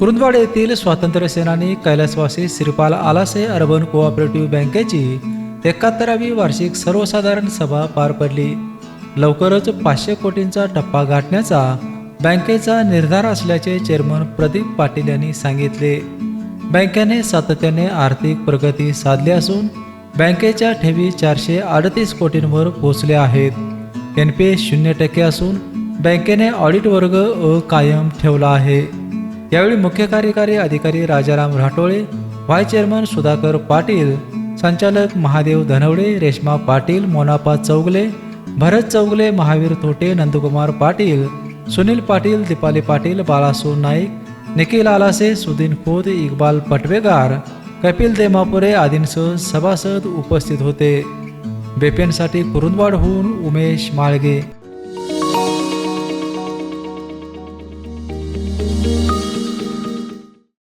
कुरुंदवाड येथील स्वातंत्र्य सेनानी कैलासवासी श्रीपाल आलासे अर्बन कोऑपरेटिव्ह बँकेची 71वी वार्षिक सर्वसाधारण सभा पार पडली। लवकरच 500 कोटींचा टप्पा गाठण्याचा बँकेचा निर्धार असल्याचे चेअरमन प्रदीप पाटील यांनी सांगितले। बँकेने सातत्याने आर्थिक प्रगती साधली असून बँकेच्या ठेवी 438 कोटींवर पोहोचल्या आहेत। एनपीए 0% असून बँकेने ऑडिट वर्ग अ कायम ठेवला आहे। यावेळी मुख्य कार्यकारी अधिकारी राजाराम राठोळे, व्हाईस चेअरमन सुधाकर पाटील, संचालक महादेव धनवडे, रेश्मा पाटील, मोनापा चौगले, भरत चौगले, महावीर थोटे, नंदकुमार पाटील, सुनील पाटील, दीपाली पाटील, बालासू नाईक, निखिल आलासे, सुदीन खोत, इक्बाल पटवेगार, कपिल देमापुरे आदींसह सभासद उपस्थित होते। बेपेनसाठी कुरुंदवाडहून उमेश माळगे।